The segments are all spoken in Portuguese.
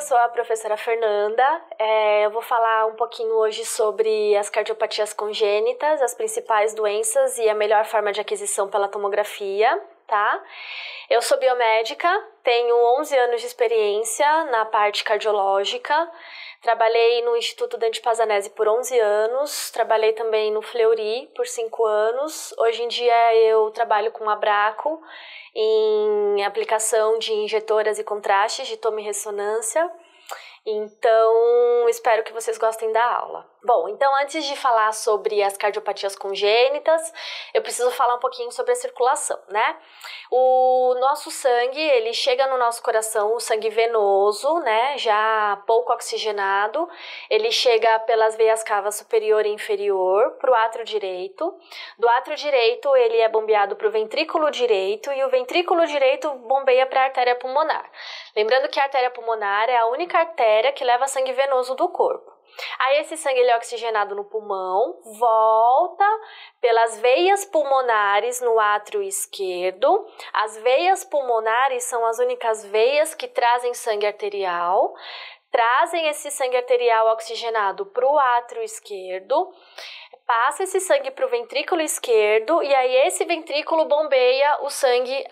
sou a professora Fernanda. Eu vou falar um pouquinho hoje sobre as cardiopatias congênitas, as principais doenças e a melhor forma de aquisição pela tomografia, tá? Eu sou biomédica, tenho 11 anos de experiência na parte cardiológica. Trabalhei no Instituto Dante Pazanese por 11 anos, trabalhei também no Fleury por 5 anos. Hoje em dia eu trabalho com a Bracco em aplicação de injetoras e contrastes de tomorressonância. Então, espero que vocês gostem da aula. Bom, então antes de falar sobre as cardiopatias congênitas, eu preciso falar um pouquinho sobre a circulação, né? O nosso sangue, ele chega no nosso coração, o sangue venoso, né, já pouco oxigenado, ele chega pelas veias cavas superior e inferior para o átrio direito. Do átrio direito, ele é bombeado para o ventrículo direito e o ventrículo direito bombeia para a artéria pulmonar. Lembrando que a artéria pulmonar é a única artéria que leva sangue venoso do corpo. Aí esse sangue ele é oxigenado no pulmão, volta pelas veias pulmonares no átrio esquerdo. As veias pulmonares são as únicas veias que trazem sangue arterial. Trazem esse sangue arterial oxigenado para o átrio esquerdo, passa esse sangue para o ventrículo esquerdo e aí esse ventrículo bombeia o sangue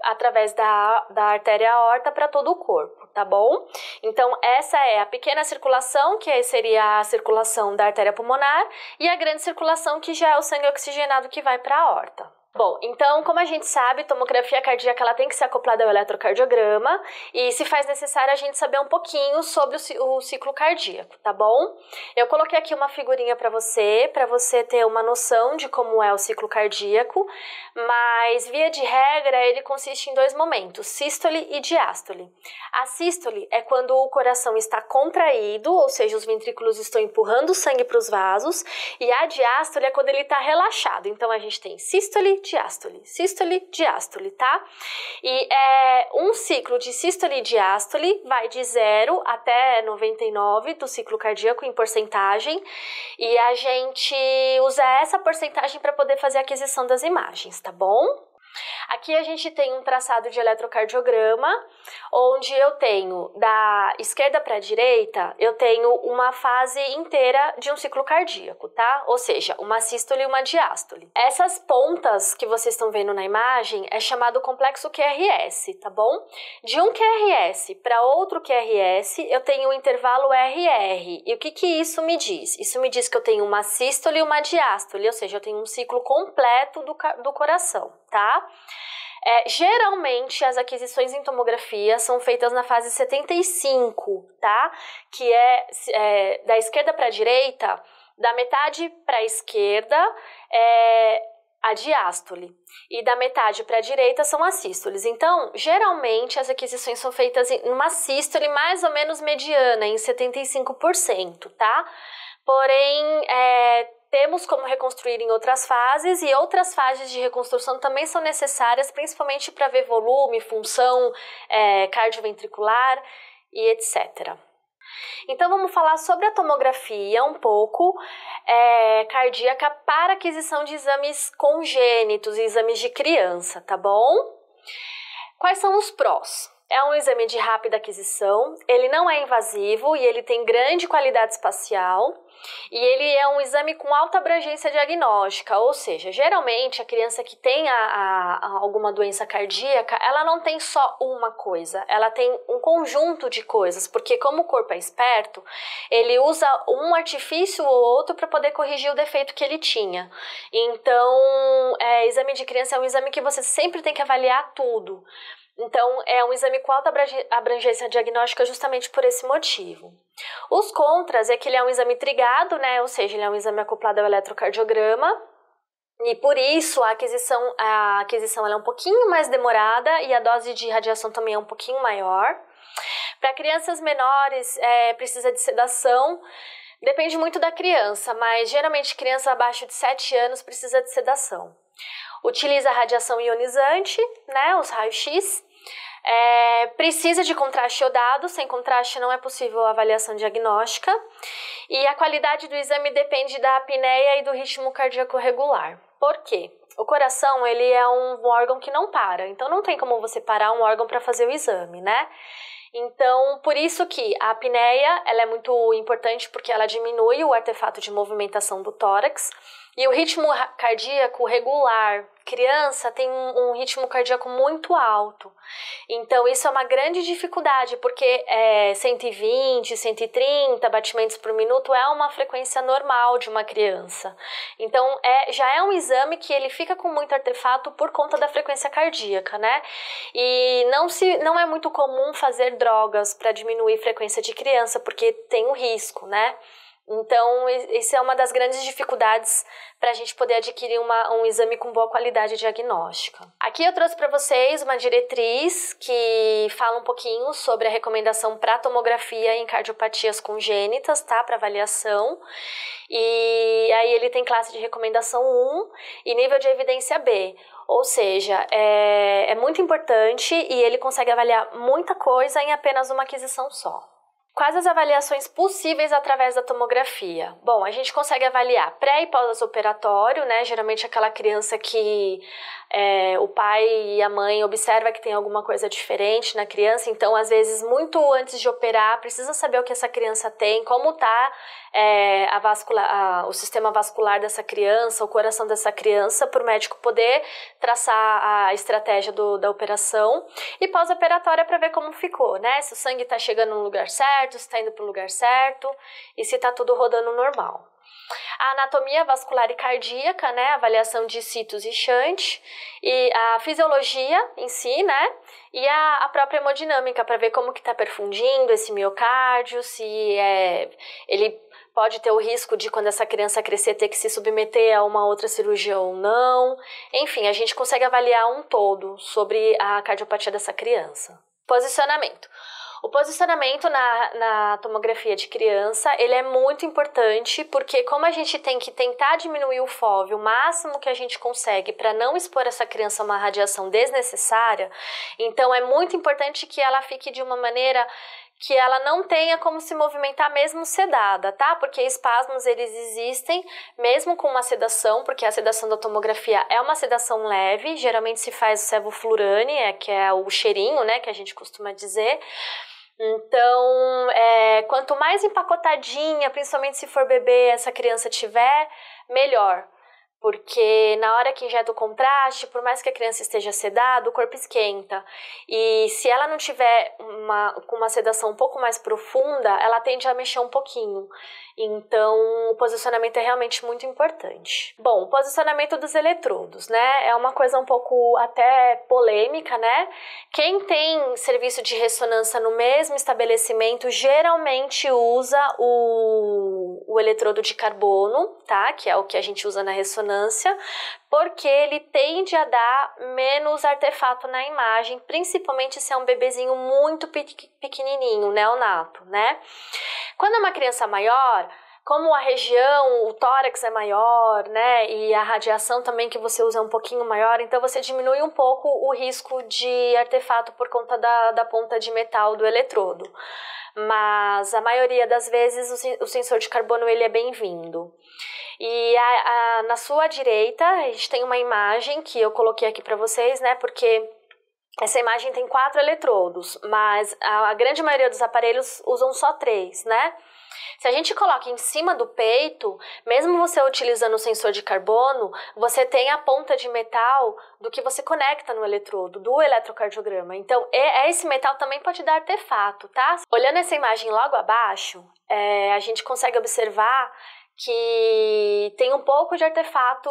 através da artéria aorta para todo o corpo, tá bom? Então essa é a pequena circulação, que seria a circulação da artéria pulmonar, e a grande circulação, que já é o sangue oxigenado que vai para a aorta. Bom, então, como a gente sabe, tomografia cardíaca ela tem que ser acoplada ao eletrocardiograma e se faz necessário a gente saber um pouquinho sobre o ciclo cardíaco, tá bom? Eu coloquei aqui uma figurinha para você ter uma noção de como é o ciclo cardíaco, mas via de regra ele consiste em 2 momentos, sístole e diástole. A sístole é quando o coração está contraído, ou seja, os ventrículos estão empurrando o sangue para os vasos, e a diástole é quando ele está relaxado. Então a gente tem sístole, diástole, tá? E um ciclo de sístole e diástole vai de 0 até 99 do ciclo cardíaco em porcentagem, e a gente usa essa porcentagem para poder fazer a aquisição das imagens, tá bom? Aqui a gente tem um traçado de eletrocardiograma, onde eu tenho da esquerda para a direita, eu tenho uma fase inteira de um ciclo cardíaco, tá? Ou seja, uma sístole e uma diástole. Essas pontas que vocês estão vendo na imagem é chamado complexo QRS, tá bom? De um QRS para outro QRS, eu tenho um intervalo RR. E o que isso me diz? Isso me diz que eu tenho uma sístole e uma diástole, ou seja, eu tenho um ciclo completo do coração, tá? Geralmente as aquisições em tomografia são feitas na fase 75, tá? Que é da esquerda para a direita, da metade para a esquerda a diástole e da metade para a direita são as sístoles. Então, geralmente as aquisições são feitas em uma sístole mais ou menos mediana, em 75%, tá? Porém, temos como reconstruir em outras fases, e outras fases de reconstrução também são necessárias, principalmente para ver volume, função cardioventricular e etc. Então vamos falar sobre a tomografia um pouco cardíaca para aquisição de exames congênitos e exames de criança, tá bom? Quais são os prós? É um exame de rápida aquisição, ele não é invasivo e ele tem grande qualidade espacial, e ele é um exame com alta abrangência diagnóstica, ou seja, geralmente a criança que tem alguma doença cardíaca, ela não tem só uma coisa, ela tem um conjunto de coisas, porque como o corpo é esperto, ele usa um artifício ou outro para poder corrigir o defeito que ele tinha. Então, exame de criança é um exame que você sempre tem que avaliar tudo. Então, é um exame com alta abrangência diagnóstica justamente por esse motivo. Os contras é que ele é um exame trigado, né? Ou seja, ele é um exame acoplado ao eletrocardiograma, e por isso a aquisição ela é um pouquinho mais demorada e a dose de radiação também é um pouquinho maior. Para crianças menores, precisa de sedação. Depende muito da criança, mas geralmente criança abaixo de 7 anos precisa de sedação. Utiliza radiação ionizante, né, os raios-x. Precisa de contraste iodado, sem contraste não é possível avaliação diagnóstica. E a qualidade do exame depende da apneia e do ritmo cardíaco regular. Por quê? O coração, ele é um órgão que não para, então não tem como você parar um órgão para fazer o exame, né? Então, por isso que a apneia, ela é muito importante porque ela diminui o artefato de movimentação do tórax e o ritmo cardíaco regular. Criança tem um ritmo cardíaco muito alto. Então, isso é uma grande dificuldade, porque 120, 130 batimentos por minuto é uma frequência normal de uma criança. Então, já é um exame que ele fica com muito artefato por conta da frequência cardíaca, né? E não é muito comum fazer drogas para diminuir a frequência de criança, porque tem um risco, né? Então, isso é uma das grandes dificuldades para a gente poder adquirir um exame com boa qualidade diagnóstica. Aqui eu trouxe para vocês uma diretriz que fala um pouquinho sobre a recomendação para tomografia em cardiopatias congênitas, tá? Para avaliação. E aí ele tem classe de recomendação 1 e nível de evidência B. Ou seja, é muito importante e ele consegue avaliar muita coisa em apenas uma aquisição só. Quais as avaliações possíveis através da tomografia? Bom, a gente consegue avaliar pré e pós-operatório, né? Geralmente aquela criança que o pai e a mãe observam que tem alguma coisa diferente na criança, então às vezes muito antes de operar precisa saber o que essa criança tem, como está o sistema vascular dessa criança, o coração dessa criança, para o médico poder traçar a estratégia da operação. E pós-operatória para ver como ficou, né? Se o sangue está chegando no lugar certo, se está indo para o lugar certo e se está tudo rodando normal. A anatomia vascular e cardíaca, né, avaliação de sitos e shunt, e a fisiologia em si, né, e a própria hemodinâmica para ver como que está perfundindo esse miocárdio, se ele pode ter o risco de, quando essa criança crescer, ter que se submeter a uma outra cirurgia ou não. Enfim, a gente consegue avaliar um todo sobre a cardiopatia dessa criança. Posicionamento. O posicionamento na tomografia de criança, ele é muito importante porque como a gente tem que tentar diminuir o FOV o máximo que a gente consegue para não expor essa criança a uma radiação desnecessária, então é muito importante que ela fique de uma maneira que ela não tenha como se movimentar mesmo sedada, tá? Porque espasmos, eles existem mesmo com uma sedação, porque a sedação da tomografia é uma sedação leve, geralmente se faz o sevoflurane, que é o cheirinho, né, que a gente costuma dizer. Então, quanto mais empacotadinha, principalmente se for bebê, essa criança tiver, melhor. Porque na hora que injeta o contraste, por mais que a criança esteja sedada, o corpo esquenta. E se ela não tiver com uma sedação um pouco mais profunda, ela tende a mexer um pouquinho. Então, o posicionamento é realmente muito importante. Bom, o posicionamento dos eletrodos, né? É uma coisa um pouco até polêmica, né? Quem tem serviço de ressonância no mesmo estabelecimento geralmente usa o eletrodo de carbono, tá? Que é o que a gente usa na ressonância, porque ele tende a dar menos artefato na imagem, principalmente se é um bebezinho muito pequenininho, neonato, né? Quando é uma criança maior, como a região, o tórax é maior, né, e a radiação também que você usa é um pouquinho maior, então você diminui um pouco o risco de artefato por conta da ponta de metal do eletrodo. Mas a maioria das vezes o sensor de carbono ele é bem-vindo. E na sua direita a gente tem uma imagem que eu coloquei aqui para vocês, né, porque essa imagem tem 4 eletrodos, mas a grande maioria dos aparelhos usam só 3, né? Se a gente coloca em cima do peito, mesmo você utilizando o sensor de carbono, você tem a ponta de metal do que você conecta no eletrodo, do eletrocardiograma. Então, esse metal também pode dar artefato, tá? Olhando essa imagem logo abaixo, a gente consegue observar que tem um pouco de artefato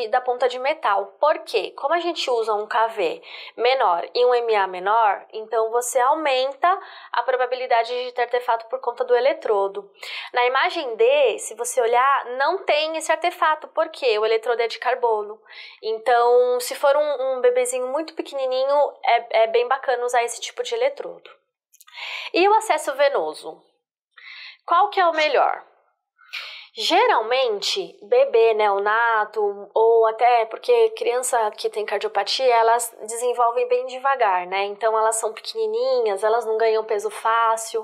da ponta de metal. Por quê? Como a gente usa um KV menor e um MA menor, então você aumenta a probabilidade de ter artefato por conta do eletrodo. Na imagem D, se você olhar, não tem esse artefato, porque o eletrodo é de carbono. Então, se for um bebezinho muito pequenininho, é bem bacana usar esse tipo de eletrodo. E o acesso venoso? Qual que é o melhor? Geralmente, bebê neonato, ou até porque criança que tem cardiopatia, elas desenvolvem bem devagar, né? Então, elas são pequenininhas, elas não ganham peso fácil.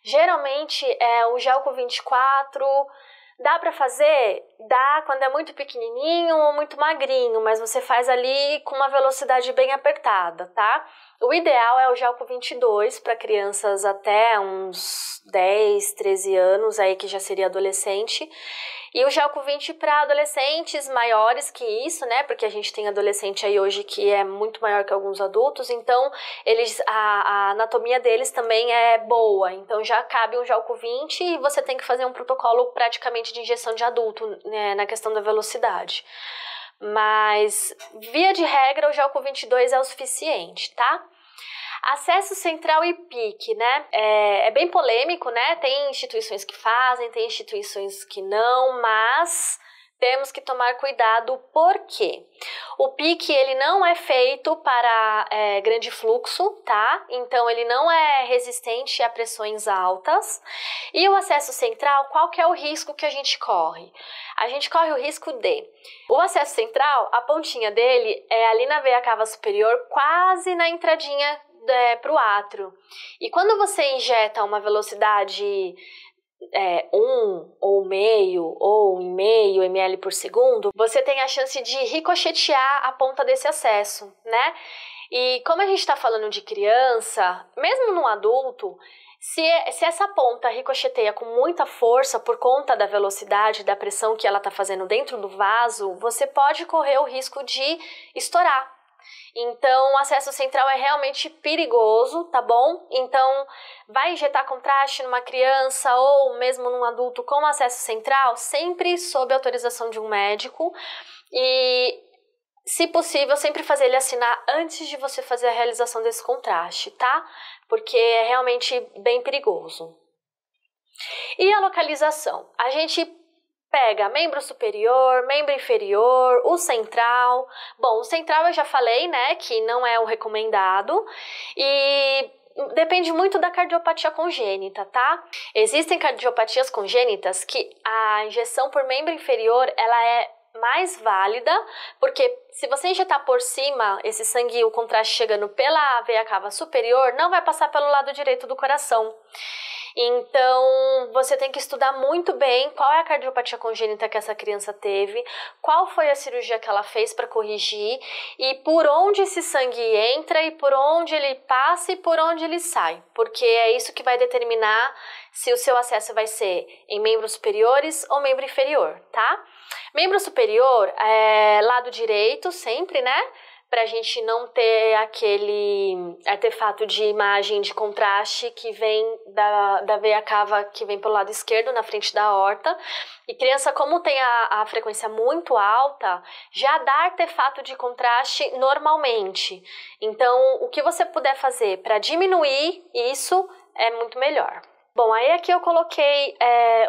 Geralmente, o gel com 24 dá para fazer? dá quando é muito pequenininho ou muito magrinho, mas você faz ali com uma velocidade bem apertada, tá? O ideal é o Jalco 22 para crianças até uns 10, 13 anos, aí que já seria adolescente. E o Jalco 20 para adolescentes maiores que isso, né? Porque a gente tem adolescente aí hoje que é muito maior que alguns adultos, então a anatomia deles também é boa. Então já cabe um Jalco 20 e você tem que fazer um protocolo praticamente de injeção de adulto, né, na questão da velocidade. Mas, via de regra, o Jalco 22 é o suficiente, tá? Acesso central e PIC, né? É bem polêmico, né? Tem instituições que fazem, tem instituições que não, mas temos que tomar cuidado porque o PIC ele não é feito para grande fluxo, tá? Então ele não é resistente a pressões altas. E o acesso central, qual que é o risco que a gente corre? A gente corre o risco de o acesso central, a pontinha dele é ali na veia cava superior, quase na entradinha para o átrio. E quando você injeta uma velocidade 1 ou meio ou 1,5 ml por segundo, você tem a chance de ricochetear a ponta desse acesso, né? E como a gente está falando de criança, mesmo num adulto, se essa ponta ricocheteia com muita força por conta da velocidade, da pressão que ela está fazendo dentro do vaso, você pode correr o risco de estourar. Então, o acesso central é realmente perigoso, tá bom? Então, vai injetar contraste numa criança ou mesmo num adulto com acesso central, sempre sob autorização de um médico e, se possível, sempre fazer ele assinar antes de você fazer a realização desse contraste, tá? Porque é realmente bem perigoso. E a localização? A gente pega membro superior, membro inferior, o central. Bom, o central eu já falei, né, que não é o recomendado e depende muito da cardiopatia congênita, tá? Existem cardiopatias congênitas que a injeção por membro inferior, ela é mais válida, porque se você injetar por cima esse sangue, o contraste chegando pela veia cava superior, não vai passar pelo lado direito do coração. Então, você tem que estudar muito bem qual é a cardiopatia congênita que essa criança teve, qual foi a cirurgia que ela fez para corrigir e por onde esse sangue entra e por onde ele passa e por onde ele sai, porque é isso que vai determinar se o seu acesso vai ser em membros superiores ou membro inferior, tá? Membro superior é lado direito sempre, né? Pra gente não ter aquele artefato de imagem de contraste que vem da veia cava que vem pelo lado esquerdo, na frente da aorta. E criança, como tem a frequência muito alta, já dá artefato de contraste normalmente. Então, o que você puder fazer para diminuir isso é muito melhor. Bom, aí aqui eu coloquei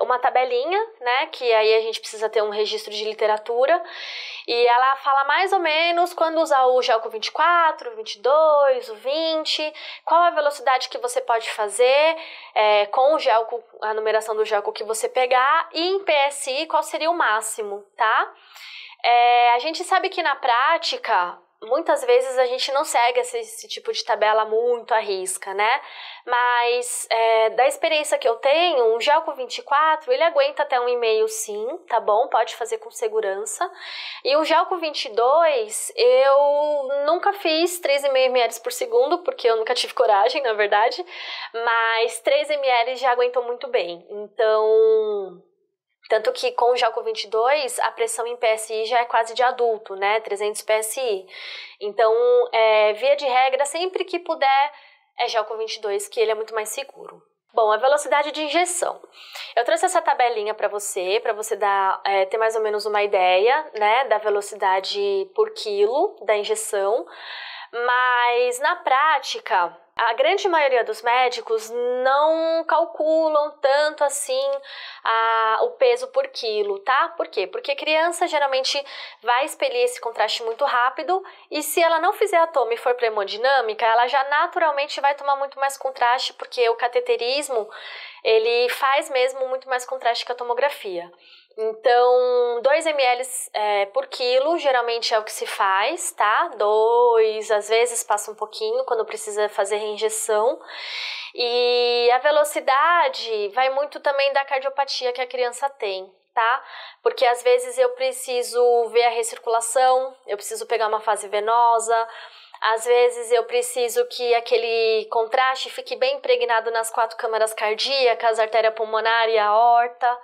uma tabelinha, né, que aí a gente precisa ter um registro de literatura, e ela fala mais ou menos quando usar o Jalco 24, o 22, o 20, qual a velocidade que você pode fazer com o Jalco, a numeração do Jalco que você pegar, e em PSI qual seria o máximo, tá? A gente sabe que na prática, muitas vezes a gente não segue esse tipo de tabela muito à risca, né? Mas da experiência que eu tenho, um Jalco 24, ele aguenta até 1,5 sim, tá bom? Pode fazer com segurança. E o Jalco 22, eu nunca fiz 3,5 ml por segundo, porque eu nunca tive coragem, na verdade. Mas 3 ml já aguentou muito bem. Então, tanto que com o Jalco 22, a pressão em PSI já é quase de adulto, né? 300 PSI. Então, via de regra, sempre que puder, é Jalco 22, que ele é muito mais seguro. Bom, a velocidade de injeção. Eu trouxe essa tabelinha para você ter mais ou menos uma ideia, né, da velocidade por quilo da injeção. Mas, na prática, a grande maioria dos médicos não calculam tanto assim o peso por quilo, tá? Por quê? Porque criança geralmente vai expelir esse contraste muito rápido e se ela não fizer a toma e for para hemodinâmica, ela já naturalmente vai tomar muito mais contraste, porque o cateterismo, ele faz mesmo muito mais contraste que a tomografia. Então, 2 ml por quilo geralmente é o que se faz, tá? 2, às vezes passa um pouquinho quando precisa fazer reinjeção. E a velocidade vai muito também da cardiopatia que a criança tem, tá? Porque às vezes eu preciso ver a recirculação, eu preciso pegar uma fase venosa, às vezes eu preciso que aquele contraste fique bem impregnado nas 4 câmaras cardíacas, a artéria pulmonar e a aorta.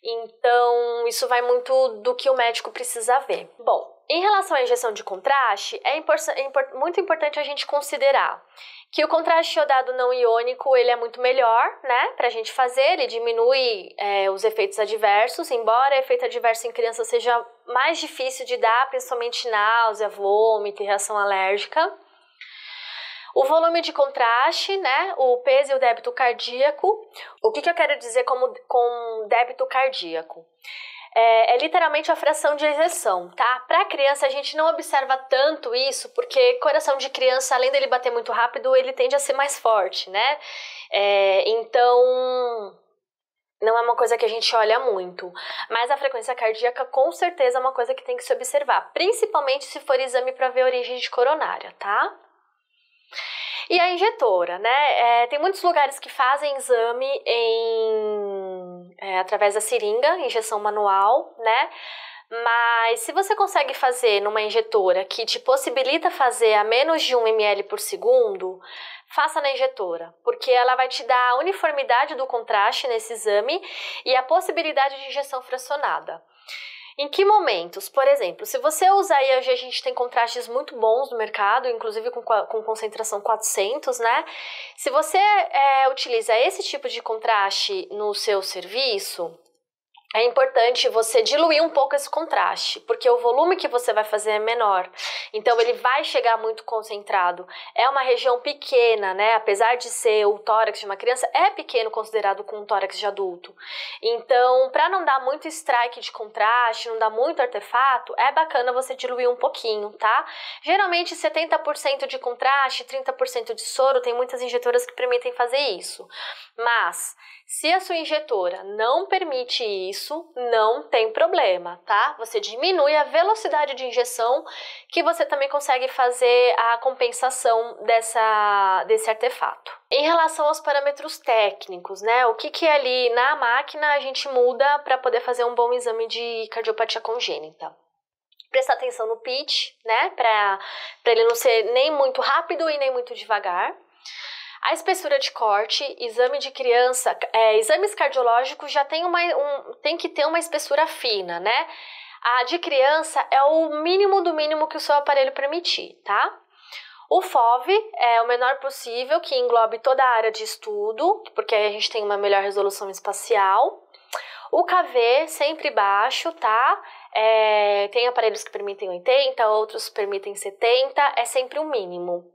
Então, isso vai muito do que o médico precisa ver. Bom, em relação à injeção de contraste, é muito importante a gente considerar que o contraste iodado não iônico, ele é muito melhor, né, pra gente fazer, ele diminui os efeitos adversos, embora efeito adverso em criança seja mais difícil de dar, principalmente náusea, vômito e reação alérgica. O volume de contraste, né, o peso e o débito cardíaco. O que eu quero dizer com débito cardíaco? É literalmente a fração de ejeção, tá? Para criança a gente não observa tanto isso, porque coração de criança, além dele bater muito rápido, ele tende a ser mais forte, né? Então, não é uma coisa que a gente olha muito. Mas a frequência cardíaca, com certeza, é uma coisa que tem que se observar, principalmente se for exame para ver a origem de coronária, tá? E a injetora, né? Tem muitos lugares que fazem exame através da seringa, injeção manual, né? Mas se você consegue fazer numa injetora que te possibilita fazer a menos de 1 ml por segundo, faça na injetora, porque ela vai te dar a uniformidade do contraste nesse exame e a possibilidade de injeção fracionada. Em que momentos? Por exemplo, se você usar, e hoje a gente tem contrastes muito bons no mercado, inclusive com concentração 400, né? Se você utiliza esse tipo de contraste no seu serviço, é importante você diluir um pouco esse contraste, porque o volume que você vai fazer é menor, então ele vai chegar muito concentrado. É uma região pequena, né? Apesar de ser o tórax de uma criança, é pequeno considerado com um tórax de adulto. Então, para não dar muito strike de contraste, não dar muito artefato, é bacana você diluir um pouquinho, tá? Geralmente 70% de contraste, 30% de soro, tem muitas injetoras que permitem fazer isso. Mas, se a sua injetora não permite isso, não tem problema, tá? Você diminui a velocidade de injeção, que você também consegue fazer a compensação desse artefato. Em relação aos parâmetros técnicos, né? O que ali na máquina a gente muda para poder fazer um bom exame de cardiopatia congênita? Prestar atenção no pitch, né? Para ele não ser nem muito rápido e nem muito devagar. A espessura de corte, exame de criança, exames cardiológicos já tem que ter uma espessura fina, né? A de criança é o mínimo do mínimo que o seu aparelho permitir, tá? O FOV é o menor possível, que englobe toda a área de estudo, porque aí a gente tem uma melhor resolução espacial. O KV sempre baixo, tá? Tem aparelhos que permitem 80, outros permitem 70, é sempre o mínimo.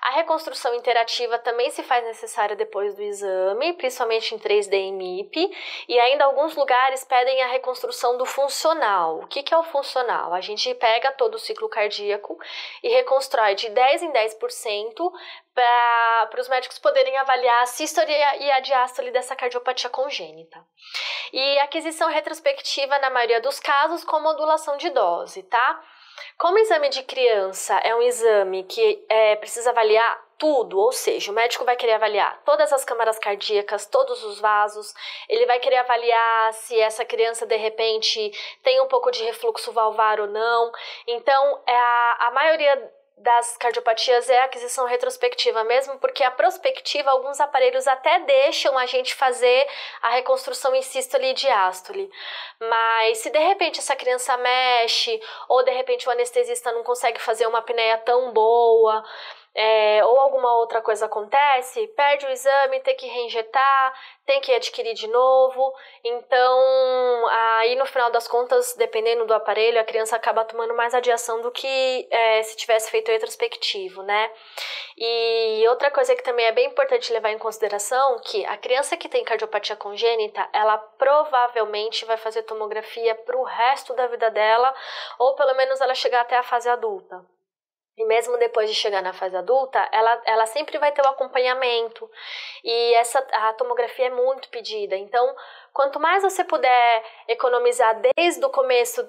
A reconstrução interativa também se faz necessária depois do exame, principalmente em 3D e MIP, e ainda alguns lugares pedem a reconstrução do funcional. O que é o funcional? A gente pega todo o ciclo cardíaco e reconstrói de 10 em 10% para os médicos poderem avaliar a sístole e a diástole dessa cardiopatia congênita. E aquisição retrospectiva, na maioria dos casos, com modulação de dose, tá? Como exame de criança é um exame que precisa avaliar tudo, ou seja, o médico vai querer avaliar todas as câmaras cardíacas, todos os vasos, ele vai querer avaliar se essa criança, de repente, tem um pouco de refluxo valvar ou não. Então, a maioria das cardiopatias é a aquisição retrospectiva mesmo, porque a prospectiva, alguns aparelhos até deixam a gente fazer a reconstrução em sístole e diástole. Mas se de repente essa criança mexe, ou de repente o anestesista não consegue fazer uma apneia tão boa, ou alguma outra coisa acontece, perde o exame, tem que reinjetar, tem que adquirir de novo. Então, aí no final das contas, dependendo do aparelho, a criança acaba tomando mais radiação do que se tivesse feito retrospectivo, né? E outra coisa que também é bem importante levar em consideração, que a criança que tem cardiopatia congênita, ela provavelmente vai fazer tomografia pro resto da vida dela, ou pelo menos ela chegar até a fase adulta. E mesmo depois de chegar na fase adulta, ela sempre vai ter o acompanhamento. E a tomografia é muito pedida. Então, quanto mais você puder economizar desde o começo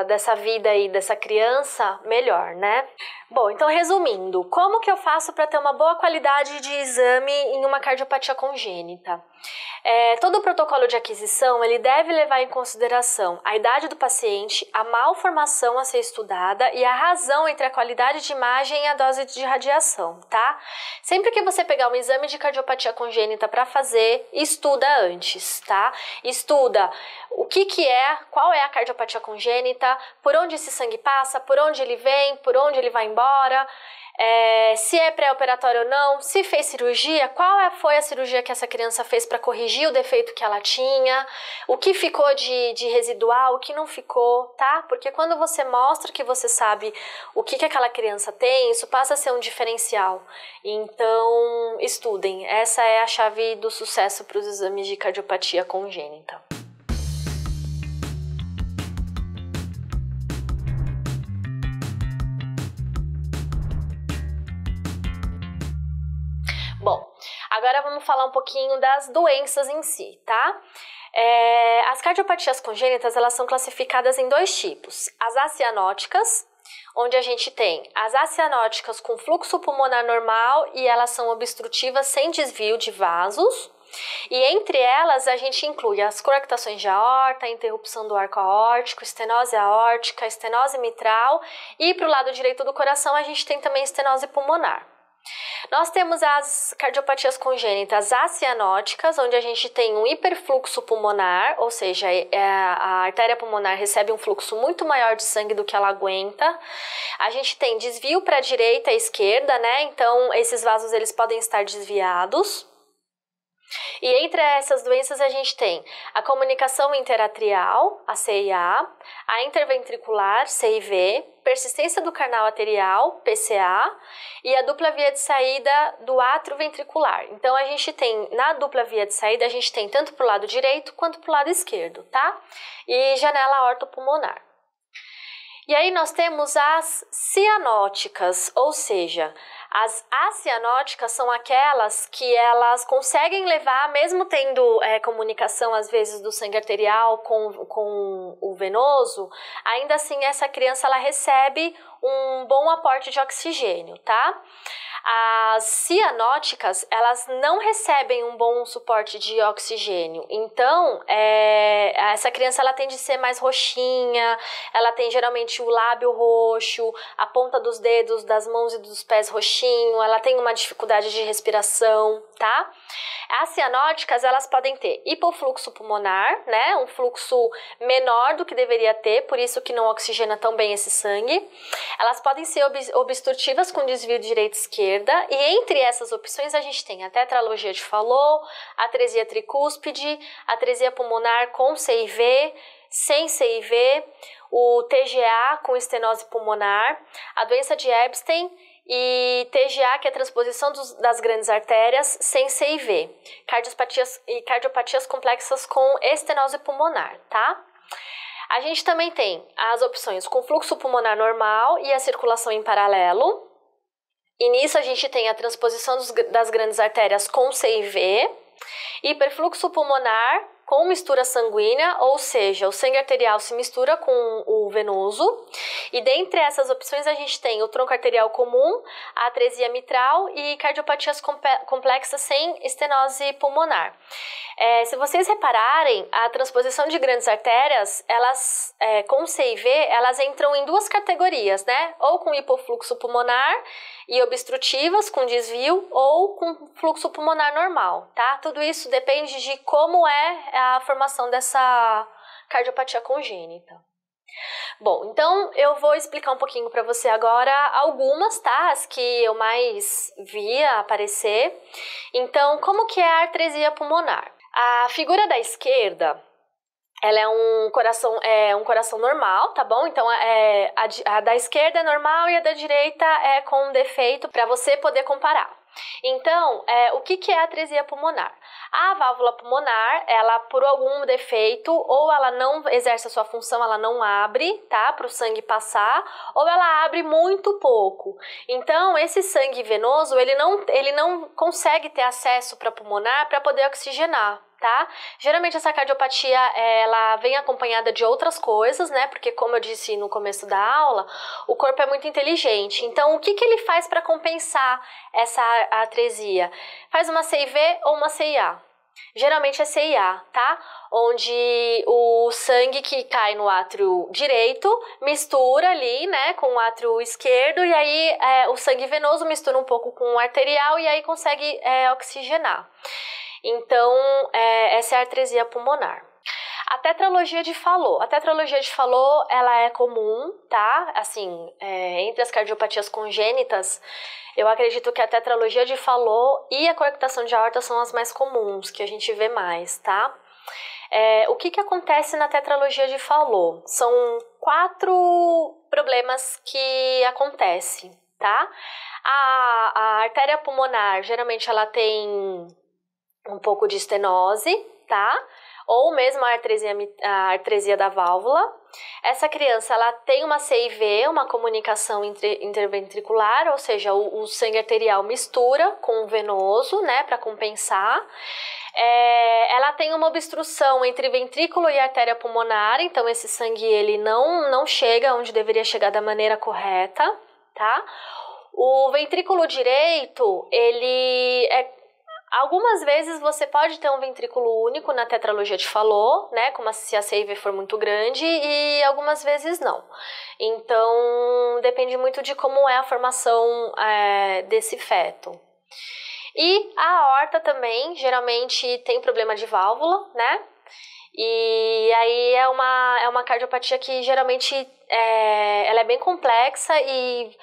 dessa vida aí, dessa criança, melhor, né? Bom, então resumindo, como que eu faço para ter uma boa qualidade de exame em uma cardiopatia congênita? Todo o protocolo de aquisição, ele deve levar em consideração a idade do paciente, a malformação a ser estudada e a razão entre a qualidade de imagem e a dose de radiação, tá? Sempre que você pegar um exame de cardiopatia congênita para fazer, estuda antes, tá? Estuda o que é, qual é a cardiopatia congênita, por onde esse sangue passa, por onde ele vem, por onde ele vai embora, se é pré-operatório ou não, se fez cirurgia, qual foi a cirurgia que essa criança fez para corrigir o defeito que ela tinha, o que ficou de residual, o que não ficou, tá? Porque quando você mostra que você sabe o que aquela criança tem, isso passa a ser um diferencial. Então, estudem. Essa é a chave do sucesso para os exames de cardiopatia congênita. Bom, agora vamos falar um pouquinho das doenças em si, tá? As cardiopatias congênitas, elas são classificadas em dois tipos. As acianóticas, onde a gente tem as acianóticas com fluxo pulmonar normal e elas são obstrutivas sem desvio de vasos. E entre elas a gente inclui as coarctações de aorta, interrupção do arco aórtico, estenose aórtica, estenose mitral e para o lado direito do coração a gente tem também estenose pulmonar. Nós temos as cardiopatias congênitas acianóticas, onde a gente tem um hiperfluxo pulmonar, ou seja, a artéria pulmonar recebe um fluxo muito maior de sangue do que ela aguenta. A gente tem desvio para a direita e esquerda, né? Então, esses vasos eles podem estar desviados. E entre essas doenças a gente tem a comunicação interatrial, a CIA, a interventricular, CIV, persistência do canal arterial, PCA, e a dupla via de saída do átrio ventricular. Então a gente tem, na dupla via de saída, a gente tem tanto para o lado direito quanto para o lado esquerdo, tá? E janela aortopulmonar. E aí nós temos as cianóticas, ou seja, as acianóticas são aquelas que elas conseguem levar, mesmo tendo comunicação às vezes do sangue arterial com o venoso, ainda assim essa criança ela recebe um bom aporte de oxigênio, tá? As cianóticas, elas não recebem um bom suporte de oxigênio, então essa criança ela tende a ser mais roxinha, ela tem geralmente o lábio roxo, a ponta dos dedos, das mãos e dos pés roxinho, ela tem uma dificuldade de respiração, tá? As cianóticas, elas podem ter hipofluxo pulmonar, né? Um fluxo menor do que deveria ter, por isso que não oxigena tão bem esse sangue. Elas podem ser obstrutivas com desvio direita e esquerda, e entre essas opções a gente tem a tetralogia de Fallot, atresia tricúspide, atresia pulmonar com CIV, sem CIV, o TGA com estenose pulmonar, a doença de Epstein e TGA, que é a transposição das grandes artérias, sem CIV, cardiopatias complexas com estenose pulmonar, tá? A gente também tem as opções com fluxo pulmonar normal e a circulação em paralelo. E nisso a gente tem a transposição das grandes artérias com CIV, hiperfluxo pulmonar com mistura sanguínea, ou seja, o sangue arterial se mistura com o venoso. E dentre essas opções a gente tem o tronco arterial comum, a atresia mitral e cardiopatías complexas sem estenose pulmonar. Se vocês repararem, a transposição de grandes artérias, elas com CIV, elas entram em duas categorias, né? Ou com hipofluxo pulmonar e obstrutivas com desvio, ou com fluxo pulmonar normal, tá? Tudo isso depende de como é a formação dessa cardiopatia congênita. Bom, então eu vou explicar um pouquinho para você agora algumas, tá? As que eu mais via aparecer. Então, como que é a artresia pulmonar? A figura da esquerda, ela é um coração normal, tá bom? Então, a da esquerda é normal e a da direita é com um defeito para você poder comparar. Então, o que é a atresia pulmonar? A válvula pulmonar, ela por algum defeito, ou ela não exerce a sua função, ela não abre, tá? Para o sangue passar, ou ela abre muito pouco. Então, esse sangue venoso, ele não consegue ter acesso para a pulmonar para poder oxigenar, tá? tá? Geralmente essa cardiopatia, ela vem acompanhada de outras coisas, né? Porque como eu disse no começo da aula, o corpo é muito inteligente. Então, o que ele faz para compensar essa atresia? Faz uma CIV ou uma CIA. Geralmente é CIA, tá? Onde o sangue que cai no átrio direito mistura ali, né, com o átrio esquerdo, e aí o sangue venoso mistura um pouco com o arterial e aí consegue oxigenar. Então, essa é a artresia pulmonar. A tetralogia de Fallot. A tetralogia de Fallot, ela é comum, tá? Assim, entre as cardiopatias congênitas, eu acredito que a tetralogia de Fallot e a coarctação de aorta são as mais comuns, que a gente vê mais, tá? O que acontece na tetralogia de Fallot? São 4 problemas que acontecem, tá? A artéria pulmonar, geralmente ela tem um pouco de estenose, tá? Ou mesmo a artresia da válvula. Essa criança, ela tem uma CIV, uma comunicação interventricular, ou seja, o sangue arterial mistura com o venoso, né, para compensar. Ela tem uma obstrução entre ventrículo e artéria pulmonar, então esse sangue ele não chega onde deveria chegar da maneira correta, tá? O ventrículo direito, ele algumas vezes você pode ter um ventrículo único na tetralogia de Fallot, né, como se a CIV for muito grande, e algumas vezes não. Então, depende muito de como é a formação desse feto. E a aorta também, geralmente tem problema de válvula, né? E aí é uma cardiopatia que geralmente ela é bem complexa e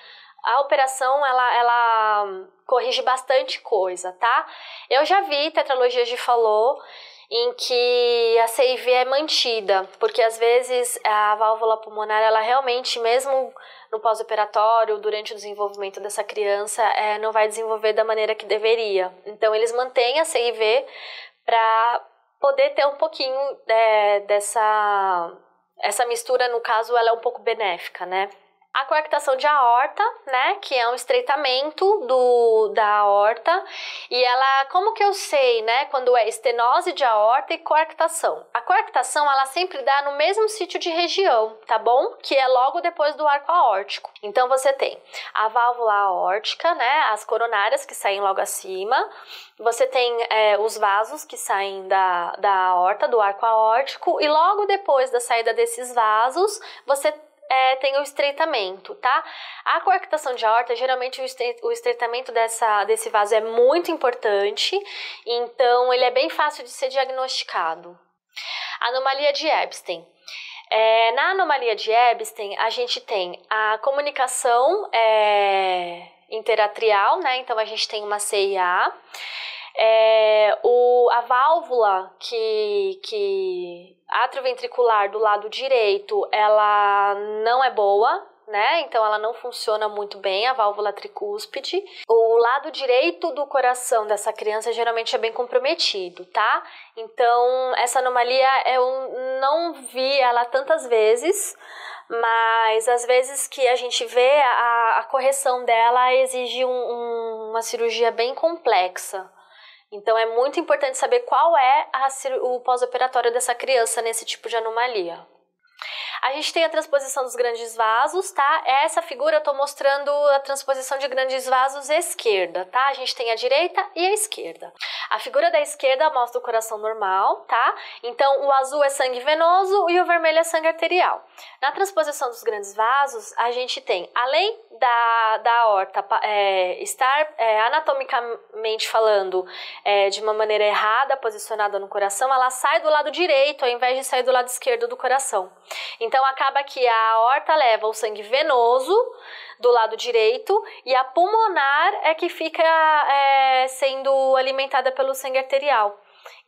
a operação, ela corrige bastante coisa, tá? Eu já vi tetralogias de Fallot em que a CIV é mantida, porque às vezes a válvula pulmonar, ela realmente, mesmo no pós-operatório, durante o desenvolvimento dessa criança, não vai desenvolver da maneira que deveria. Então, eles mantêm a CIV para poder ter um pouquinho essa mistura, no caso, ela é um pouco benéfica, né? A coarctação de aorta, né, que é um estreitamento da aorta, e ela, como que eu sei, né, quando é estenose de aorta e coarctação? A coarctação, ela sempre dá no mesmo sítio de região, tá bom? Que é logo depois do arco aórtico. Então, você tem a válvula aórtica, né, as coronárias que saem logo acima, você tem os vasos que saem da aorta, do arco aórtico, e logo depois da saída desses vasos, você tem o estreitamento, tá? A coarctação de aorta, geralmente o estreitamento desse vaso é muito importante, então ele é bem fácil de ser diagnosticado. Anomalia de Ebstein. Na anomalia de Ebstein, a gente tem a comunicação interatrial, né? Então a gente tem uma CIA. A válvula atrioventricular do lado direito, ela não é boa, né? Então ela não funciona muito bem, a válvula tricúspide. O lado direito do coração dessa criança geralmente é bem comprometido, tá? Então essa anomalia eu não vi ela tantas vezes, mas às vezes que a gente vê, a correção dela exige uma cirurgia bem complexa. Então, é muito importante saber qual é o pós-operatório dessa criança nesse tipo de anomalia. A gente tem a transposição dos grandes vasos, tá? Essa figura eu tô mostrando a transposição de grandes vasos esquerda, tá? A gente tem a direita e a esquerda. A figura da esquerda mostra o coração normal, tá? Então, o azul é sangue venoso e o vermelho é sangue arterial. Na transposição dos grandes vasos, a gente tem, além da aorta estar anatomicamente falando de uma maneira errada, posicionada no coração, ela sai do lado direito ao invés de sair do lado esquerdo do coração. Então, acaba que a aorta leva o sangue venoso do lado direito e a pulmonar é que fica sendo alimentada pelo sangue arterial.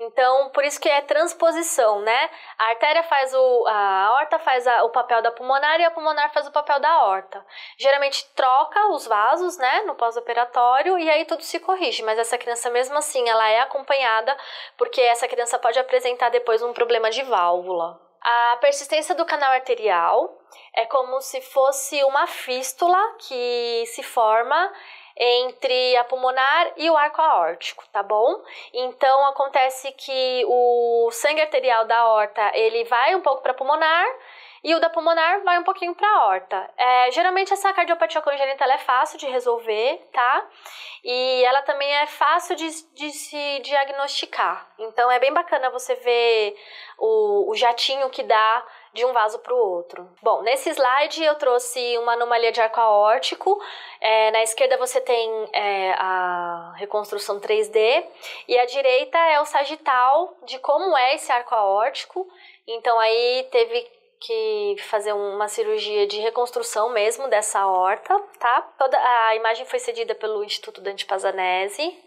Então, por isso que é transposição, né? A artéria a aorta faz o papel da pulmonar e a pulmonar faz o papel da aorta. Geralmente troca os vasos, né, no pós-operatório e aí tudo se corrige, mas essa criança mesmo assim, ela é acompanhada porque essa criança pode apresentar depois um problema de válvula. A persistência do canal arterial é como se fosse uma fístula que se forma entre a pulmonar e o arco aórtico, tá bom? Então, acontece que o sangue arterial da aorta, ele vai um pouco para a pulmonar, e o da pulmonar vai um pouquinho para a aorta. Geralmente essa cardiopatia congênita ela é fácil de resolver, tá? E ela também é fácil de se diagnosticar. Então é bem bacana você ver o jatinho que dá de um vaso para o outro. Bom, nesse slide eu trouxe uma anomalia de arco aórtico. Na esquerda você tem a reconstrução 3D e à direita é o sagital de como é esse arco aórtico. Então aí teve que fazer uma cirurgia de reconstrução mesmo dessa aorta, tá? Toda a imagem foi cedida pelo Instituto Dante Pazanese.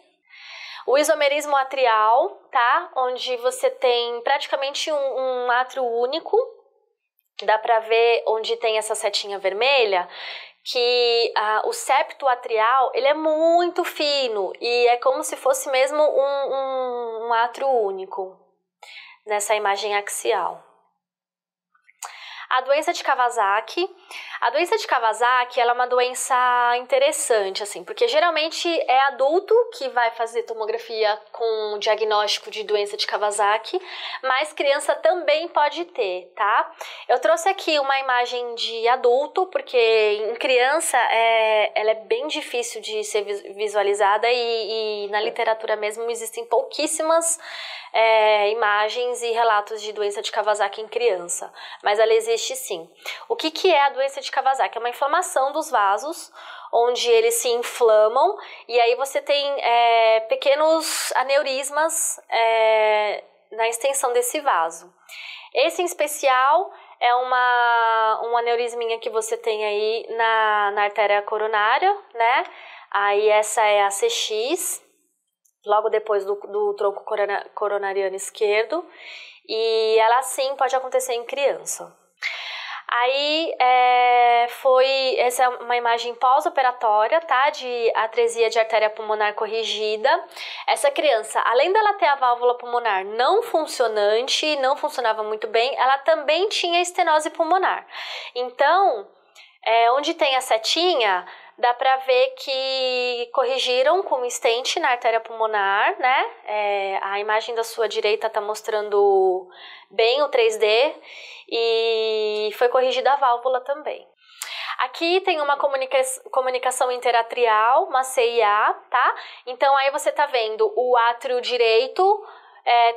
O isomerismo atrial, tá? Onde você tem praticamente um átrio único. Dá pra ver onde tem essa setinha vermelha, que o septo atrial, ele é muito fino e é como se fosse mesmo um átrio único nessa imagem axial. A doença de Kawasaki. A doença de Kawasaki, ela é uma doença interessante, assim, porque geralmente é adulto que vai fazer tomografia com diagnóstico de doença de Kawasaki, mas criança também pode ter, tá? Eu trouxe aqui uma imagem de adulto, porque em criança ela é bem difícil de ser visualizada e na literatura mesmo existem pouquíssimas imagens e relatos de doença de Kawasaki em criança, mas ela existe sim. O que é a doença de Kawasaki? É uma inflamação dos vasos, onde eles se inflamam e aí você tem pequenos aneurismas na extensão desse vaso. Esse em especial é um aneurisminha que você tem aí na artéria coronária, né? Aí essa é a CX, logo depois do tronco coronariano esquerdo, e ela sim pode acontecer em criança. Aí essa é uma imagem pós-operatória, tá? De atresia de artéria pulmonar corrigida. Essa criança, além dela ter a válvula pulmonar não funcionante, não funcionava muito bem, ela também tinha estenose pulmonar. Então, onde tem a setinha, dá pra ver que corrigiram com stent na artéria pulmonar, né? A imagem da sua direita tá mostrando bem o 3D e foi corrigida a válvula também. Aqui tem uma comunicação interatrial, uma CIA, tá? Então aí você tá vendo o átrio direito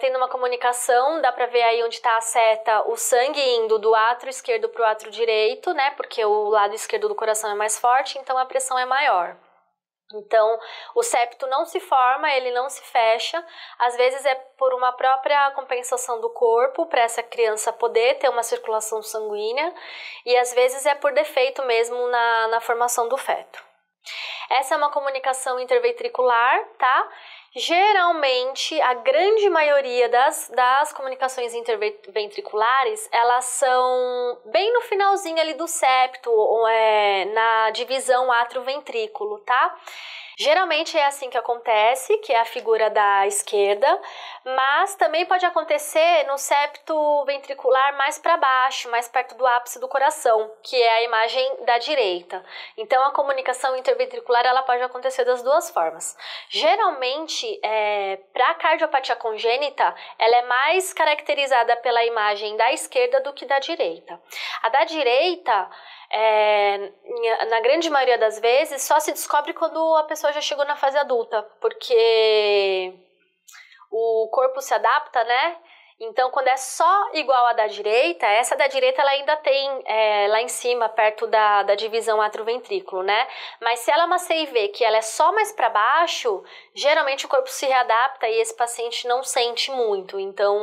tendo uma comunicação, dá pra ver aí onde tá a seta, o sangue indo do átrio esquerdo pro átrio direito, né? Porque o lado esquerdo do coração é mais forte, então a pressão é maior. Então, o septo não se forma, ele não se fecha. Às vezes é por uma própria compensação do corpo, para essa criança poder ter uma circulação sanguínea, e às vezes é por defeito mesmo na formação do feto. Essa é uma comunicação interventricular, tá? Geralmente, a grande maioria das comunicações interventriculares, elas são bem no finalzinho ali do septo, na divisão átrio-ventrículo, tá? Geralmente é assim que acontece, que é a figura da esquerda, mas também pode acontecer no septo ventricular mais para baixo, mais perto do ápice do coração, que é a imagem da direita. Então, a comunicação interventricular ela pode acontecer das duas formas. Geralmente, para a cardiopatia congênita, ela é mais caracterizada pela imagem da esquerda do que da direita. A da direita, na grande maioria das vezes, só se descobre quando a pessoa já chegou na fase adulta, porque o corpo se adapta, né? Então, quando é só igual a da direita, essa da direita ela ainda tem lá em cima, perto da divisão átrio-ventrículo, né? Mas se ela é uma CIV que ela é só mais para baixo, geralmente o corpo se readapta e esse paciente não sente muito. Então,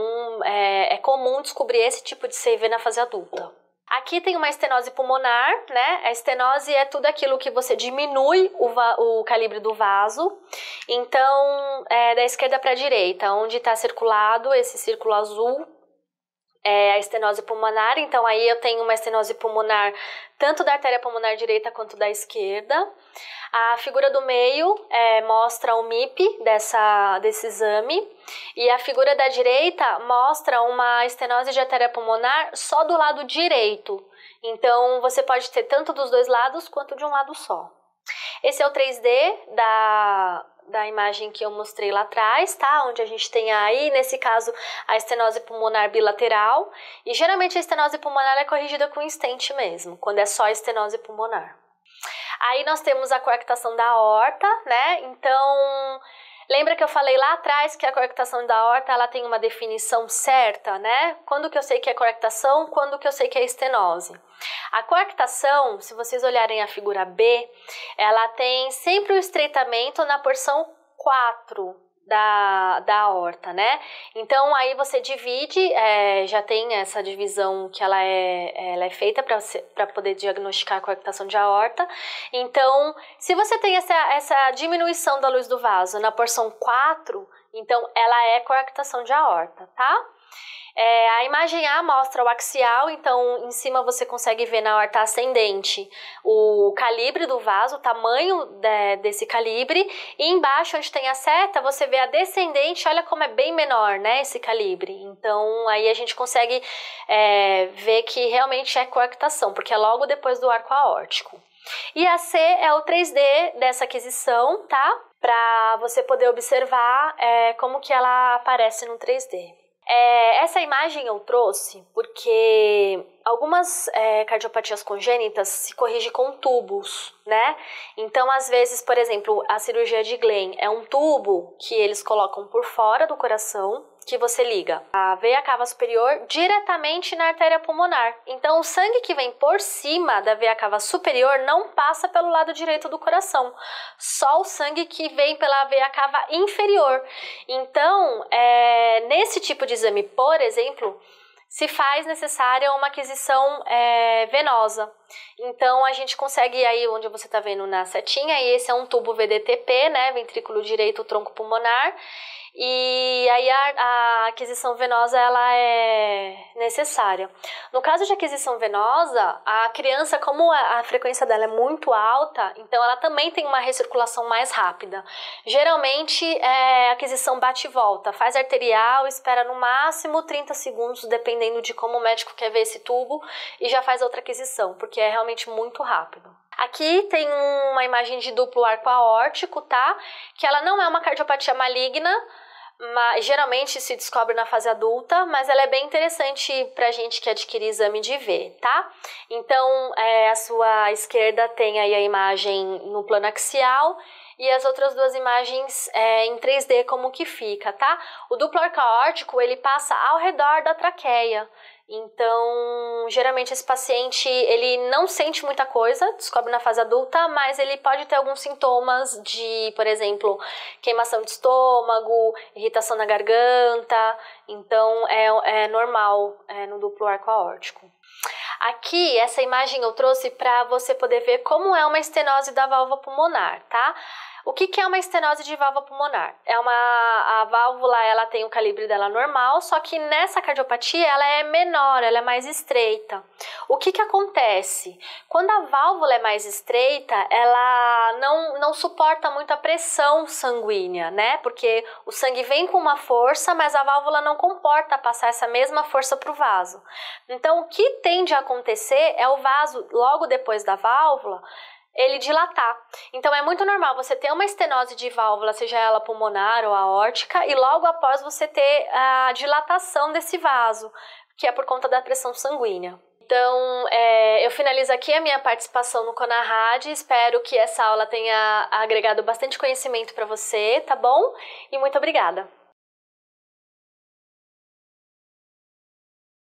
é comum descobrir esse tipo de CIV na fase adulta. Aqui tem uma estenose pulmonar, né? A estenose é tudo aquilo que você diminui o calibre do vaso. Então, da esquerda para a direita, onde está circulado esse círculo azul, é a estenose pulmonar. Então, aí eu tenho uma estenose pulmonar tanto da artéria pulmonar direita quanto da esquerda. A figura do meio mostra o MIP desse exame. E a figura da direita mostra uma estenose de artéria pulmonar só do lado direito. Então, você pode ter tanto dos dois lados quanto de um lado só. Esse é o 3D da imagem que eu mostrei lá atrás, tá? Onde a gente tem aí, nesse caso, a estenose pulmonar bilateral. E geralmente a estenose pulmonar é corrigida com stent mesmo, quando é só estenose pulmonar. Aí nós temos a coarctação da aorta, né? Então, lembra que eu falei lá atrás que a coarctação da aorta, ela tem uma definição certa, né? Quando que eu sei que é coarctação, quando que eu sei que é estenose. A coarctação, se vocês olharem a figura B, ela tem sempre o estreitamento na porção 4 da aorta, né? Então, aí você divide, já tem essa divisão que ela é feita para poder diagnosticar a coarctação de aorta. Então, se você tem essa diminuição da luz do vaso na porção 4, então ela é coarctação de aorta, tá? A imagem A mostra o axial, então em cima você consegue ver na aorta ascendente o calibre do vaso, o tamanho desse calibre, e embaixo onde tem a seta você vê a descendente, olha como é bem menor, né, esse calibre. Então aí a gente consegue ver que realmente é coarctação, porque é logo depois do arco aórtico. E a C é o 3D dessa aquisição, tá? Para você poder observar como que ela aparece no 3D. Essa imagem eu trouxe porque algumas cardiopatias congênitas se corrigem com tubos, né? Então, às vezes, por exemplo, a cirurgia de Glenn é um tubo que eles colocam por fora do coração, que você liga a veia cava superior diretamente na artéria pulmonar. Então, o sangue que vem por cima da veia cava superior não passa pelo lado direito do coração, só o sangue que vem pela veia cava inferior. Então, nesse tipo de exame, por exemplo, se faz necessária uma aquisição venosa. Então, a gente consegue aí, onde você está vendo na setinha, e esse é um tubo VDTP, né, ventrículo direito, tronco pulmonar, e aí a aquisição venosa ela é necessária. No caso de aquisição venosa, a criança, como a frequência dela é muito alta, então ela também tem uma recirculação mais rápida. Geralmente, aquisição bate e volta, faz arterial, espera no máximo 30 segundos, dependendo de como o médico quer ver esse tubo, e já faz outra aquisição, porque é realmente muito rápido. Aqui tem uma imagem de duplo arco aórtico, tá? Que ela não é uma cardiopatia maligna, mas geralmente se descobre na fase adulta, mas ela é bem interessante pra gente que adquire exame de ver, tá? Então, a sua esquerda tem aí a imagem no plano axial e as outras duas imagens em 3D como que fica, tá? O duplo arco aórtico, ele passa ao redor da traqueia. Então, geralmente esse paciente, ele não sente muita coisa, descobre na fase adulta, mas ele pode ter alguns sintomas de, por exemplo, queimação de estômago, irritação na garganta, então é normal no duplo arco aórtico. Aqui, essa imagem eu trouxe para você poder ver como é uma estenose da válvula pulmonar, tá? O que é uma estenose de válvula pulmonar? A válvula ela tem o calibre dela normal, só que nessa cardiopatia ela é menor, ela é mais estreita. O que acontece? Quando a válvula é mais estreita, ela não suporta muito a pressão sanguínea, né? Porque o sangue vem com uma força, mas a válvula não comporta passar essa mesma força para o vaso. Então, o que tende a acontecer é o vaso, logo depois da válvula, ele dilatar. Então é muito normal você ter uma estenose de válvula, seja ela pulmonar ou aórtica, e logo após você ter a dilatação desse vaso, que é por conta da pressão sanguínea. Então, eu finalizo aqui a minha participação no CONARAD, espero que essa aula tenha agregado bastante conhecimento para você, tá bom? E muito obrigada!